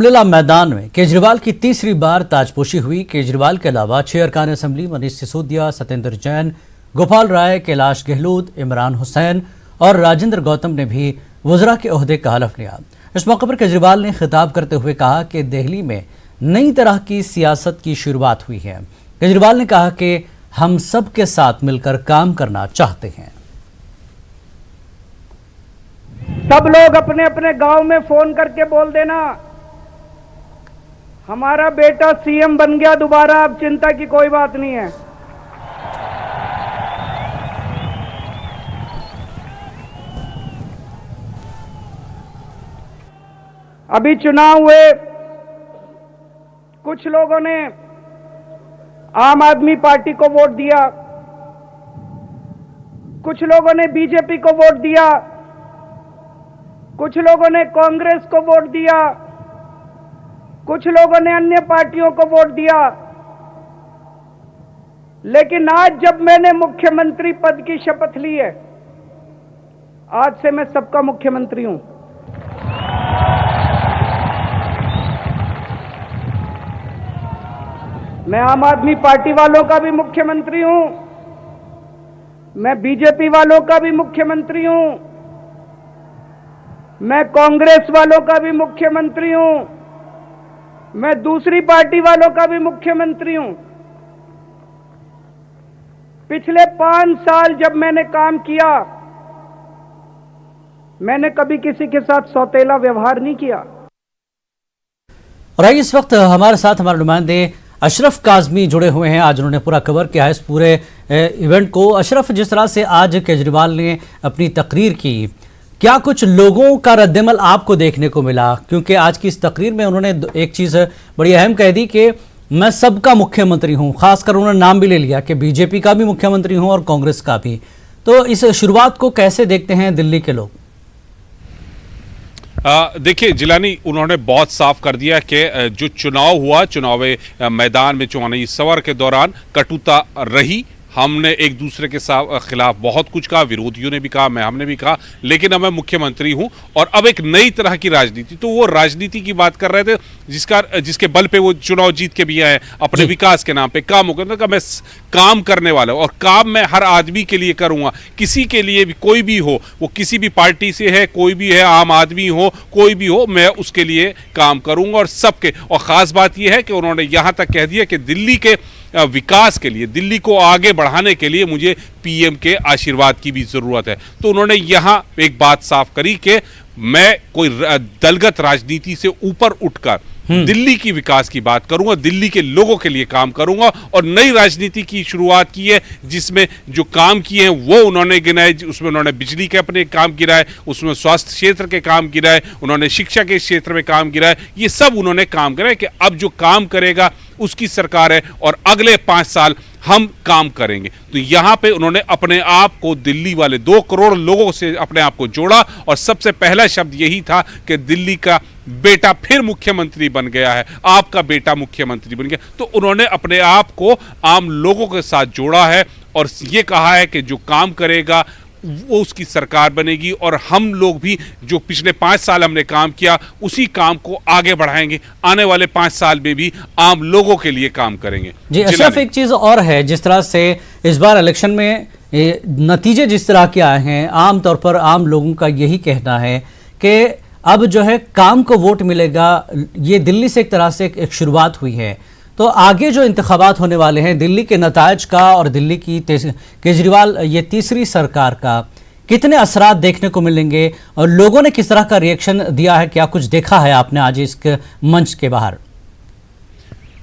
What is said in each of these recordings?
रामलीला मैदान में केजरीवाल की तीसरी बार ताजपोशी हुई। केजरीवाल के अलावा 6 अरकान असेंबली मनीष सिसोदिया, सत्येंद्र जैन, गोपाल राय, कैलाश गहलोत, इमरान हुसैन और राजेंद्र गौतम ने भी वज़रा के ओहदे का हलफ लिया। इस मौके पर केजरीवाल ने खिताब करते हुए कहा कि दिल्ली में नई तरह की सियासत की शुरुआत हुई है। केजरीवाल ने कहा कि हम सब के साथ मिलकर काम करना चाहते हैं। सब लोग अपने अपने गांव में फोन करके बोल देना, हमारा बेटा सीएम बन गया दोबारा, अब चिंता की कोई बात नहीं है। अभी चुनाव हुए, कुछ लोगों ने आम आदमी पार्टी को वोट दिया, कुछ लोगों ने बीजेपी को वोट दिया, कुछ लोगों ने कांग्रेस को वोट दिया, कुछ लोगों ने अन्य पार्टियों को वोट दिया। लेकिन आज जब मैंने मुख्यमंत्री पद की शपथ ली है, आज से मैं सबका मुख्यमंत्री हूं। मैं आम आदमी पार्टी वालों का भी मुख्यमंत्री हूं, मैं बीजेपी वालों का भी मुख्यमंत्री हूं, मैं कांग्रेस वालों का भी मुख्यमंत्री हूं, मैं दूसरी पार्टी वालों का भी मुख्यमंत्री हूं। पिछले 5 साल जब मैंने काम किया, मैंने कभी किसी के साथ सौतेला व्यवहार नहीं किया। और इस वक्त हमारे साथ हमारे नुमाइंदे अशरफ काज़मी जुड़े हुए हैं। आज उन्होंने पूरा कवर किया है इस पूरे इवेंट को। अशरफ, जिस तरह से आज केजरीवाल ने अपनी तकरीर की, क्या कुछ लोगों का रद्दमल आपको देखने को मिला? क्योंकि आज की इस तकरीर में उन्होंने एक चीज़ बड़ी अहम कह दी कि मैं सबका मुख्यमंत्री हूं। खासकर उन्होंने नाम भी ले लिया कि बीजेपी का भी मुख्यमंत्री हूं और कांग्रेस का भी। तो इस शुरुआत को कैसे देखते हैं दिल्ली के लोग? देखिए जिलानी, उन्होंने बहुत साफ कर दिया कि जो चुनाव हुआ, चुनावी मैदान में चुनावी सवर के दौरान कटुता रही। हमने एक दूसरे के खिलाफ बहुत कुछ कहा, विरोधियों ने भी कहा, हमने भी कहा, लेकिन अब मैं मुख्यमंत्री हूं और अब एक नई तरह की राजनीति। तो वो राजनीति की बात कर रहे थे जिसके बल पे वो चुनाव जीत के भी आए, अपने विकास के नाम पे काम होगा। मैं काम करने वाला हूं और काम मैं हर आदमी के लिए करूंगा, किसी के लिए भी, कोई भी हो, वो किसी भी पार्टी से है, कोई भी है, आम आदमी हो, कोई भी हो, मैं उसके लिए काम करूंगा और सबके। और खास बात यह है कि उन्होंने यहां तक कह दिया कि दिल्ली के विकास के लिए, दिल्ली को आगे बढ़ाने के लिए मुझे पीएम के आशीर्वाद की भी जरूरत है। तो उन्होंने यहां एक बात साफ करी कि मैं कोई दलगत राजनीति से ऊपर उठकर दिल्ली की विकास की बात करूंगा, दिल्ली के लोगों के लिए काम करूंगा और नई राजनीति की शुरुआत की है, जिसमें जो काम किए हैं वो उन्होंने गिनाए। उसमें उन्होंने बिजली के अपने काम गिनाए, उसमें स्वास्थ्य क्षेत्र के काम गिनाए, उन्होंने शिक्षा के क्षेत्र में काम गिनाए। ये सब उन्होंने काम गिनाए कि अब जो काम करेगा उसकी सरकार है और अगले 5 साल हम काम करेंगे। तो यहां पे उन्होंने अपने आप को दिल्ली वाले 2 करोड़ लोगों से अपने आप को जोड़ा और सबसे पहला शब्द यही था कि दिल्ली का बेटा फिर मुख्यमंत्री बन गया है, आपका बेटा मुख्यमंत्री बन गया। तो उन्होंने अपने आप को आम लोगों के साथ जोड़ा है और ये कहा है कि जो काम करेगा वो उसकी सरकार बनेगी और हम लोग भी जो पिछले 5 साल हमने काम किया उसी काम को आगे बढ़ाएंगे। आने वाले 5 साल में भी आम लोगों के लिए काम करेंगे। जी अशरफ, एक चीज और है, जिस तरह से इस बार इलेक्शन में नतीजे जिस तरह के आए हैं, आमतौर पर आम लोगों का यही कहना है कि अब जो है काम को वोट मिलेगा। ये दिल्ली से एक तरह से एक शुरुआत हुई है, तो आगे जो इंतखाबात होने वाले हैं दिल्ली के नतायज का और दिल्ली की केजरीवाल ये तीसरी सरकार का कितने असरात देखने को मिलेंगे और लोगों ने किस तरह का रिएक्शन दिया है? क्या कुछ देखा है आपने आज इस मंच के बाहर?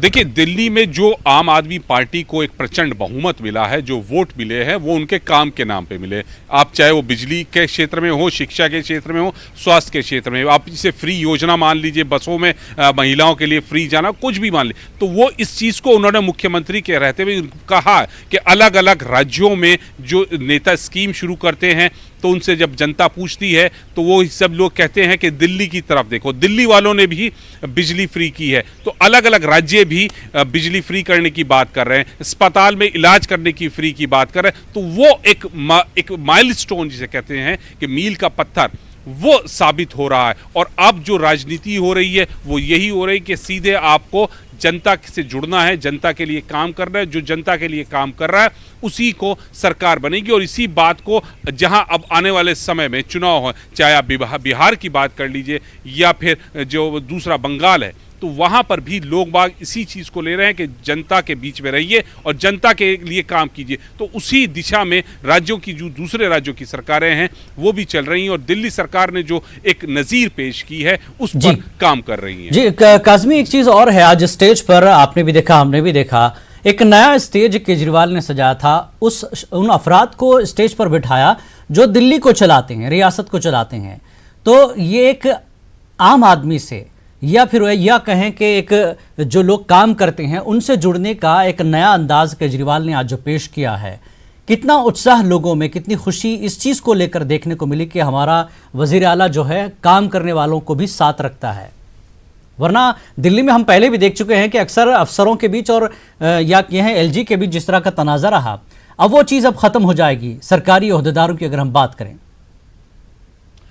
देखिए, दिल्ली में जो आम आदमी पार्टी को एक प्रचंड बहुमत मिला है, जो वोट मिले हैं वो उनके काम के नाम पे मिले। आप चाहे वो बिजली के क्षेत्र में हो, शिक्षा के क्षेत्र में हो, स्वास्थ्य के क्षेत्र में, आप इसे फ्री योजना मान लीजिए, बसों में महिलाओं के लिए फ्री जाना, कुछ भी मान ली। तो वो इस चीज़ को उन्होंने मुख्यमंत्री के रहते हुए कहा कि अलग अलग राज्यों में जो नेता स्कीम शुरू करते हैं तो उनसे जब जनता पूछती है तो वो सब लोग कहते हैं कि दिल्ली की तरफ देखो, दिल्ली वालों ने भी बिजली फ्री की है। तो अलग अलग राज्य भी बिजली फ्री करने की बात कर रहे हैं, अस्पताल में इलाज करने की फ्री की बात कर रहे हैं। तो वो एक माइलस्टोन जिसे कहते हैं कि मील का पत्थर, वो साबित हो रहा है। और अब जो राजनीति हो रही है वो यही हो रही कि सीधे आपको जनता से जुड़ना है, जनता के लिए काम करना है, जो जनता के लिए काम कर रहा है उसी को सरकार बनेगी। और इसी बात को जहां अब आने वाले समय में चुनाव हो, चाहे आप बिहार की बात कर लीजिए या फिर जो दूसरा बंगाल है, तो वहां पर भी लोग बाग इसी चीज को ले रहे हैं कि जनता के बीच में रहिए और जनता के लिए काम कीजिए। तो उसी दिशा में राज्यों की जो दूसरे राज्यों की सरकारें हैं वो भी चल रही हैं और दिल्ली सरकार ने जो एक नजीर पेश की है उस पर काम कर रही है। जी काज़मी, एक चीज और है, आज स्टेज पर आपने भी देखा, हमने भी देखा, एक नया स्टेज केजरीवाल ने सजाया था। उन अफराद को स्टेज पर बिठाया जो दिल्ली को चलाते हैं, रियासत को चलाते हैं। तो ये एक आम आदमी से या फिर या कहें कि एक जो लोग काम करते हैं उनसे जुड़ने का एक नया अंदाज केजरीवाल ने आज जो पेश किया है, कितना उत्साह लोगों में, कितनी खुशी इस चीज़ को लेकर देखने को मिली कि हमारा वज़ीर आला जो है काम करने वालों को भी साथ रखता है। वरना दिल्ली में हम पहले भी देख चुके हैं कि अक्सर अफसरों के बीच और या यह एलजी के बीच जिस तरह का तनाज़ा रहा, अब वो चीज़ अब ख़त्म हो जाएगी सरकारी ओहदेदारों की अगर हम बात करें।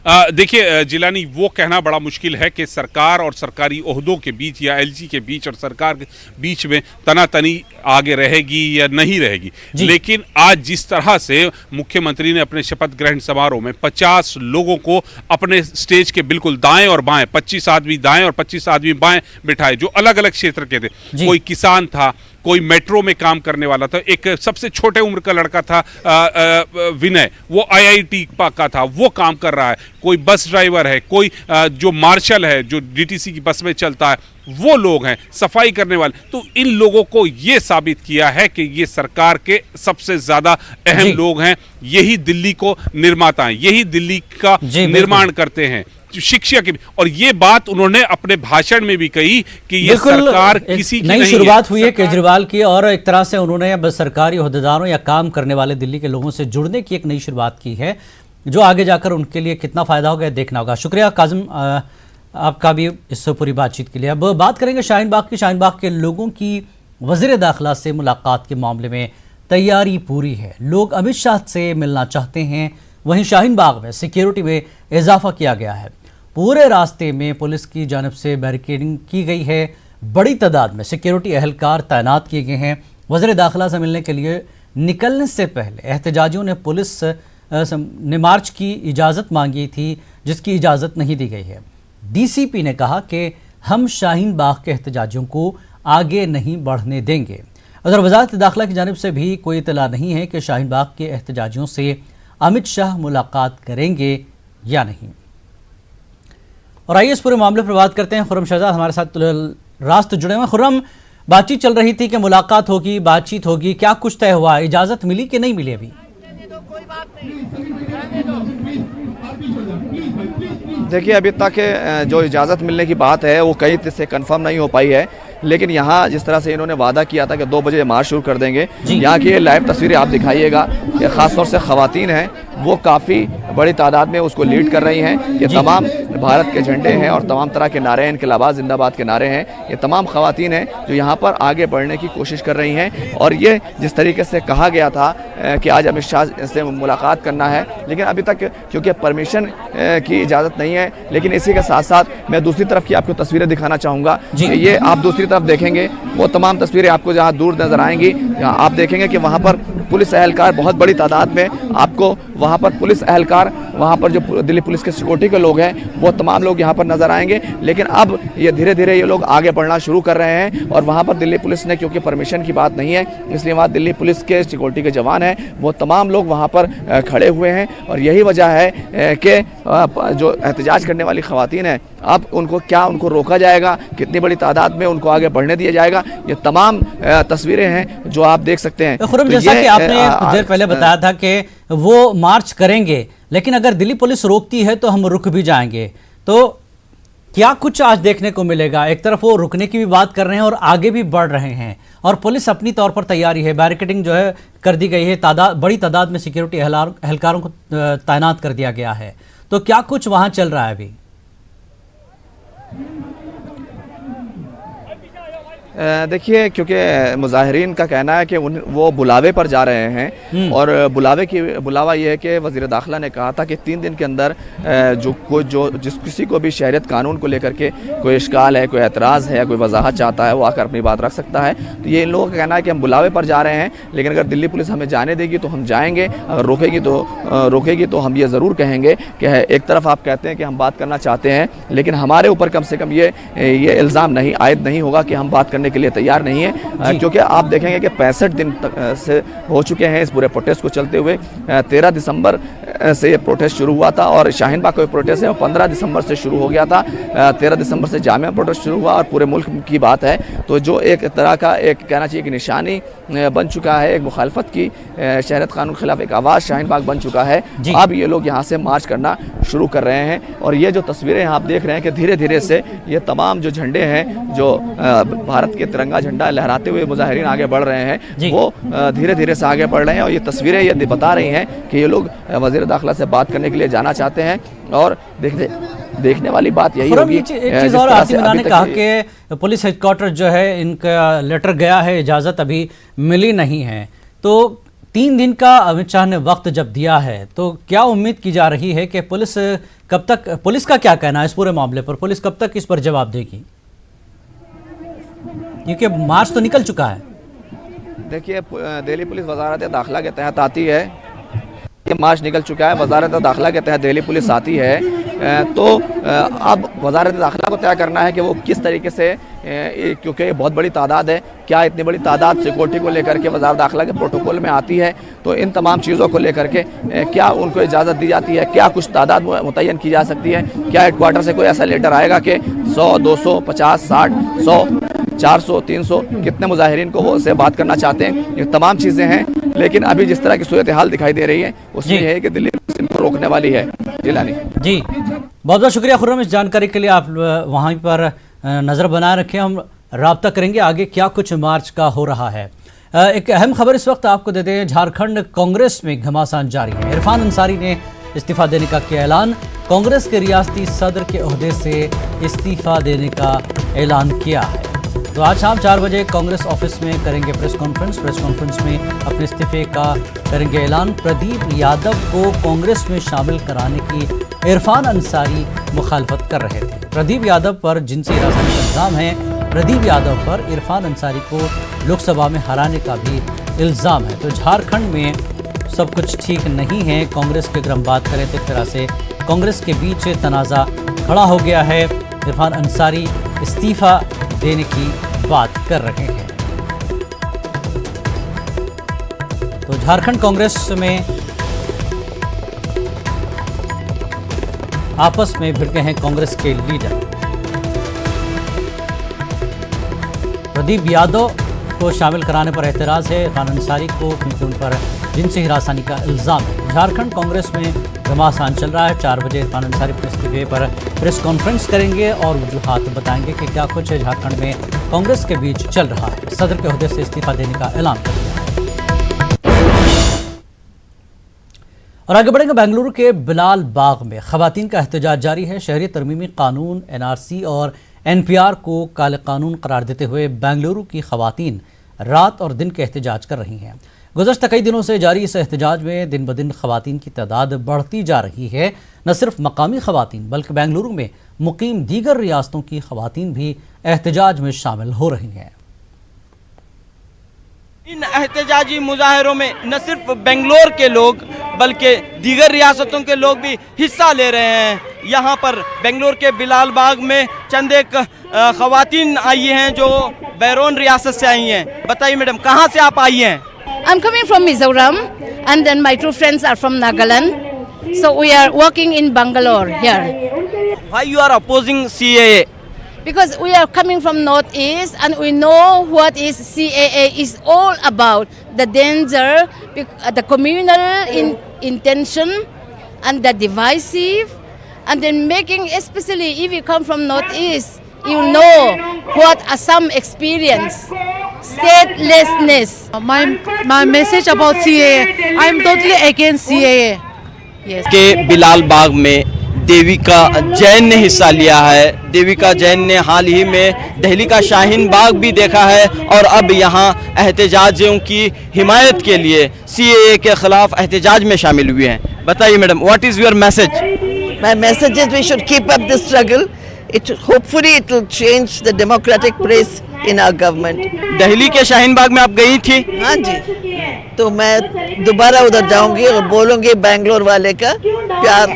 देखिए जिलानी, वो कहना बड़ा मुश्किल है कि सरकार और सरकारी ओहदों के बीच या एलजी के बीच और सरकार के बीच में तनातनी आगे रहेगी या नहीं रहेगी। लेकिन आज जिस तरह से मुख्यमंत्री ने अपने शपथ ग्रहण समारोह में 50 लोगों को अपने स्टेज के बिल्कुल दाएं और बाएं, 25 आदमी दाएं और 25 आदमी बाएं बिठाए, जो अलग अलग क्षेत्र के थे। कोई किसान था, कोई मेट्रो में काम करने वाला था, एक सबसे छोटे उम्र का लड़का था विनय, वो आईआईटी का था, वो काम कर रहा है। कोई बस ड्राइवर है, कोई जो मार्शल है जो डीटीसी की बस में चलता है, वो लोग हैं, सफाई करने वाले। तो इन लोगों को ये साबित किया है कि ये सरकार के सबसे ज्यादा अहम लोग हैं, यही दिल्ली को निर्माता हैं, यही दिल्ली का निर्माण करते हैं, शिक्षा की। और ये बात उन्होंने अपने भाषण में भी कही कि ये सरकार किसी की नई शुरुआत हुई है केजरीवाल की, और एक तरह से उन्होंने बस सरकारी ओहदेदारों या काम करने वाले दिल्ली के लोगों से जुड़ने की एक नई शुरुआत की है, जो आगे जाकर उनके लिए कितना फायदा होगा देखना होगा। शुक्रिया काजिम आपका भी इस पूरी बातचीत के लिए। अब बात करेंगे शाहीन बाग की। शाहीन बाग के लोगों की वज़ीर दाखिला से मुलाकात के मामले में तैयारी पूरी है। लोग अमित शाह से मिलना चाहते हैं। वहीं शाहीन बाग में सिक्योरिटी में इजाफा किया गया है। पूरे रास्ते में पुलिस की जानिब से बैरिकेडिंग की गई है। बड़ी तादाद में सिक्योरिटी अहलकार तैनात किए गए हैं। वज़ीर दाखिला से मिलने के लिए निकलने से पहले एहतजाजियों ने पुलिस ने मार्च की इजाज़त मांगी थी, जिसकी इजाज़त नहीं दी गई है। डीसीपी ने कहा कि हम शाहीन बाग के एहतजाजियों को आगे नहीं बढ़ने देंगे। उधर वज़ारत दाखिला की जानिब से भी कोई इत्तला नहीं है कि शाहीन बाग के एहतजाजियों से अमित शाह मुलाकात करेंगे या नहीं। और आइए इस पूरे मामले पर बात करते हैं। खुर्रम शहजाद हमारे साथ रास्त जुड़े हुए। खुर्रम, बातचीत चल रही थी कि मुलाकात होगी, बातचीत होगी, क्या कुछ तय हुआ? इजाज़त मिली कि नहीं मिली अभी? देखिए, अभी तक जो इजाज़त मिलने की बात है वो कहीं से कंफर्म नहीं हो पाई है, लेकिन यहाँ जिस तरह से इन्होंने वादा किया था कि 2 बजे मार्च शुरू कर देंगे, यहाँ की लाइव तस्वीरें आप दिखाइएगा। ये ख़ासतौर से ख़वातीन हैं, वो काफ़ी बड़ी तादाद में उसको लीड कर रही हैं। ये तमाम भारत के झंडे हैं और तमाम तरह के नारे हैं, इनकलाबाद जिंदाबाद के नारे हैं। ये तमाम ख़वातीन हैं जो यहाँ पर आगे बढ़ने की कोशिश कर रही हैं। और ये जिस तरीके से कहा गया था कि आज अमित शाह से मुलाकात करना है, लेकिन अभी तक क्योंकि परमिशन की इजाज़त नहीं है। लेकिन इसी के साथ साथ मैं दूसरी तरफ की आपको तस्वीरें दिखाना चाहूँगा। ये आप दूसरी तरफ देखेंगे, वो तमाम तस्वीरें आपको जहाँ दूर नज़र आएंगी, यहाँ आप देखेंगे कि वहाँ पर पुलिस अहलकार बहुत बड़ी तादाद में, आपको वहाँ पर पुलिस अहलकार, वहाँ पर जो दिल्ली पुलिस के सिक्योरिटी के लोग हैं, वो तमाम लोग यहाँ पर नज़र आएंगे। लेकिन अब ये धीरे धीरे ये लोग आगे बढ़ना शुरू कर रहे हैं। और वहाँ पर दिल्ली पुलिस ने, क्योंकि परमिशन की बात नहीं है, इसलिए वहाँ दिल्ली पुलिस के सिक्योरिटी के जवान हैं, वो तमाम लोग वहाँ पर खड़े हुए हैं। और यही वजह है कि जो एहतजाज करने वाली ख़वातीन हैं, अब उनको रोका जाएगा, कितनी बड़ी तादाद में उनको आगे बढ़ने दिया जाएगा, ये तमाम तस्वीरें हैं जो आप देख सकते हैं। खुर्रम, जैसा कि आपने कुछ देर पहले बताया था कि वो मार्च करेंगे, लेकिन अगर दिल्ली पुलिस रोकती है तो हम रुक भी जाएंगे, तो क्या कुछ आज देखने को मिलेगा? एक तरफ वो रुकने की भी बात कर रहे हैं और आगे भी बढ़ रहे हैं, और पुलिस अपनी तौर पर तैयारी है, बैरिकेडिंग जो है कर दी गई है, बड़ी तादाद में सिक्योरिटी एहलकारों को तैनात कर दिया गया है। तो क्या कुछ वहां चल रहा है अभी? देखिए, क्योंकि मुजाहिरीन का कहना है कि वो बुलावे पर जा रहे हैं और बुलावा ये है कि वज़ीर दाखिला ने कहा था कि 3 दिन के अंदर जिस किसी को भी शहरियत कानून को लेकर के कोई इश्काल है, कोई एतराज़ है, कोई वजाहत चाहता है, वो आकर अपनी बात रख सकता है। तो ये इन लोगों का कहना है कि हम बुलावे पर जा रहे हैं, लेकिन अगर दिल्ली पुलिस हमें जाने देगी तो हम जाएंगे, अगर रोकेगी तो हम ये ज़रूर कहेंगे कि एक तरफ आप कहते हैं कि हम बात करना चाहते हैं, लेकिन हमारे ऊपर कम से कम ये इल्ज़ाम नहीं आयद नहीं होगा कि हम बात करने के लिए तैयार नहीं है, क्योंकि आप देखेंगे कि 65 दिन तक से हो चुके हैं इस पूरे प्रोटेस्ट को चलते हुए। 13 दिसंबर से ये प्रोटेस्ट शुरू हुआ था और शाहीन बाग का प्रोटेस्ट है वो 15 दिसंबर से शुरू हो गया था। 13 दिसंबर से जामिया प्रोटेस्ट शुरू हुआ और पूरे मुल्क की बात है तो जो एक तरह का एक कहना चाहिए कि निशानी बन चुका है, एक मुखालफत की शहरियत कानून के खिलाफ एक आवाज़ शाहीन बाग बन चुका है। अब ये लोग यहाँ से मार्च करना शुरू कर रहे हैं और ये जो तस्वीरें आप देख रहे हैं कि धीरे धीरे से ये तमाम जो झंडे हैं, जो भारत के तिरंगा झंडा लहराते हुए मुजाहिरीन आगे बढ़ रहे हैं, वो धीरे धीरे से आगे बढ़ रहे हैं और ये तस्वीरें ये बता रही हैं कि ये लोग वज़ीर दाखिला से बात करने के लिए जाना चाहते हैं। और देखने वाली बात यही होगी। एक चीज़ और आसिम मीना ने कहा कि पुलिस हेडक्वार्टर जो है, इनका लेटर गया है, इजाज़त अभी मिली नहीं है, तो 3 दिन का अमित शाह ने वक्त जब दिया है तो क्या उम्मीद की जा रही है कि पुलिस का क्या कहना है इस पूरे मामले पर, पुलिस कब तक इस पर जवाब देगी, क्योंकि मार्च तो निकल चुका है। देखिए, दिल्ली पुलिस वजारत दाखिला के तहत आती है, ये मार्च निकल चुका है, वजारत दाखिला के तहत दिल्ली पुलिस आती है, तो अब वजारत दाखिला को तय करना है कि वो किस तरीके से, क्योंकि बहुत बड़ी तादाद है, क्या इतनी बड़ी तादाद सिक्योरिटी को लेकर के वजारत दाखिला के प्रोटोकॉल में आती है, तो इन तमाम चीज़ों को लेकर के क्या उनको इजाज़त दी जाती है, क्या कुछ तादाद मुतय्यन की जा सकती है, क्या हेडक्वार्टर से कोई ऐसा लेटर आएगा कि 100, 200, 50, 60, 100, 400, 300 कितने मुजाहिरीन को वो से बात करना चाहते हैं, ये तमाम चीज़ें हैं। लेकिन अभी जिस तरह की सूरत हाल दिखाई दे रही है उसमें है कि दिल्ली पुलिस इनको रोकने वाली है। जिलानी जी, बहुत बहुत शुक्रिया खुर्रम इस जानकारी के लिए। आप वहाँ पर नज़र बनाए रखें, हम राब्ता करेंगे आगे क्या कुछ मार्च का हो रहा है। एक अहम खबर इस वक्त आपको दे दें, झारखंड कांग्रेस में घमासान जारी है। इरफान अंसारी ने इस्तीफा देने का किया ऐलान, कांग्रेस के रियासती सदर के ओहदे से इस्तीफा देने का ऐलान किया है। तो आज शाम 4 बजे कांग्रेस ऑफिस में करेंगे प्रेस कॉन्फ्रेंस में अपने इस्तीफे का करेंगे ऐलान। प्रदीप यादव को कांग्रेस में शामिल कराने की इरफान अंसारी मुखालफत कर रहे थे। प्रदीप यादव पर जिनसी हिरासत का इल्ज़ाम है, प्रदीप यादव पर इरफान अंसारी को लोकसभा में हराने का भी इल्ज़ाम है। तो झारखंड में सब कुछ ठीक नहीं है। कांग्रेस की अगर हम बात करें तो एक तरह से कांग्रेस के बीच तनाज़ा खड़ा हो गया है। इरफान अंसारी इस्तीफा देने की बात कर रहे हैं। तो झारखंड कांग्रेस में आपस में भिड़ गए हैं कांग्रेस के लीडर। प्रदीप यादव को शामिल कराने पर एतराज़ है इरफान अंसारी को, क्योंकि उन पर जिनसी हिरासनी का इल्ज़ाम है। झारखंड कांग्रेस में घमासान चल रहा है। 4 बजे इरफान अंसारी इस्तीफे पर प्रेस कॉन्फ्रेंस करेंगे और वजूहात बताएंगे कि क्या कुछ है झारखंड में कांग्रेस के बीच चल रहा है। सदर के ओहदे से इस्तीफा देने का ऐलान कर दिया है। और आगे बढ़ेंगे, बेंगलुरु के बिलाल बाग में खवातीन का एहतजाज जारी है। शहरी तरमीमी कानून NRC और NPR को काले कानून करार देते हुए बेंगलुरु की खवातीन रात और दिन के एहतजाज कर रही हैं। गुज़श्ता कई दिनों से जारी इस एहतजाज में दिन ब दिन खवातीन की तादाद बढ़ती जा रही है। न सिर्फ मकामी खवातीन बल्कि बेंगलुरु में मुकीम दीगर रियासतों की खवातीन भी एहतजाज में शामिल हो रही हैं। इन एहतजाजी मुजाहरों में न सिर्फ बेंगलोर के लोग बल्कि दीगर रियासतों के लोग भी हिस्सा ले रहे हैं। यहाँ पर बेंगलोर के बिलाल बाग में चंद एक खवातीन आई हैं जो बैरून रियासत से आई हैं। बताइए मैडम, कहाँ से आप आई हैं? I'm coming from Mizoram and then my 2 friends are from Nagaland. So we are working in Bangalore here. Why you are opposing CAA? Because we are coming from Northeast and we know what is CAA is all about. The danger, the communal intention and the divisive, and then making, especially if you come from Northeast, you know what Assam experience. Statelessness. My message about CAA, I am totally against CAA. के बिलाल बाग में देविका जैन ने हिस्सा लिया है। देविका जैन ने हाल ही में दिल्ली का शाहीन बाग भी देखा है और अब यहाँ एहतजाजियों की हिमायत के लिए CAA के खिलाफ एहतजाज में शामिल हुए हैं। बताइए madam, what is your message? My message is we should keep up this struggle. Hopefully it will change the democratic pace in our government. Delhi के शाहीन बाग में आप गई थी? हाँ जी, तो मैं दोबारा उधर जाऊंगी और बोलूंगी बेंगलोर वाले का प्यार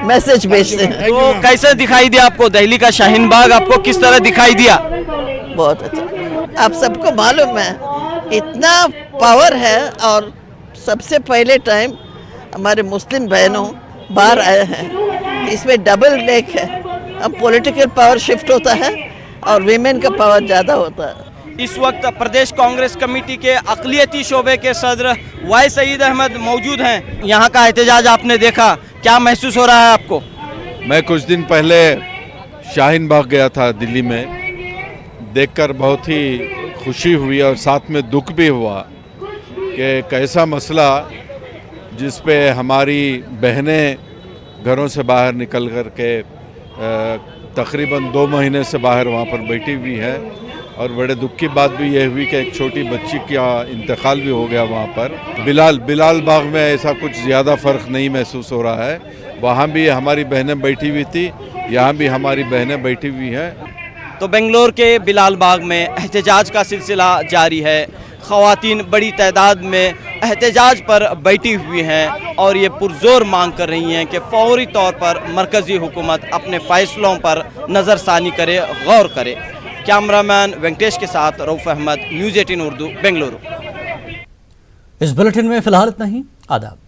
मैसेज भेजते हैं। तो कैसे दिखाई दिया आपको दिल्ली का शाहीन बाग? आपको किस तरह दिखाई दिया? बहुत अच्छा। आप सबको मालूम है इतना पावर है और सबसे पहले टाइम हमारे मुस्लिम बहनों बाहर आए हैं। इसमें डबल लेक है, अब पॉलिटिकल पावर शिफ्ट होता है और विमेन का पावर ज़्यादा होता है। इस वक्त प्रदेश कांग्रेस कमेटी के अक़लियती शोबे के सदर वाई सईद अहमद मौजूद हैं। यहाँ का एहतजाज आपने देखा, क्या महसूस हो रहा है आपको? मैं कुछ दिन पहले शाहीन बाग गया था दिल्ली में, देखकर बहुत ही खुशी हुई और साथ में दुख भी हुआ कि एक ऐसा मसला जिस पे हमारी बहनें घरों से बाहर निकल कर के तकरीबन 2 महीने से बाहर वहाँ पर बैठी हुई है और बड़े दुख की बात भी ये हुई कि एक छोटी बच्ची का इंतकाल भी हो गया वहाँ पर। बिलाल बाग में ऐसा कुछ ज़्यादा फ़र्क नहीं महसूस हो रहा है, वहाँ भी हमारी बहनें बैठी हुई थी, यहाँ भी हमारी बहनें बैठी हुई हैं। तो बेंगलोर के बिलाल बाग में एहतजाज का सिलसिला जारी है। ख़वातीन बड़ी तादाद में एहतजाज पर बैठी हुई हैं और ये पुरजोर मांग कर रही हैं कि फौरी तौर पर मरकज़ी हुकूमत अपने फ़ैसलों पर नज़रसानी करे, गौर करे। कैमरामैन वेंकटेश के साथ रऊफ अहमद, न्यूज़ 18 उर्दू, बेंगलुरु। इस बुलेटिन में फिलहाल इतना ही। आदाब।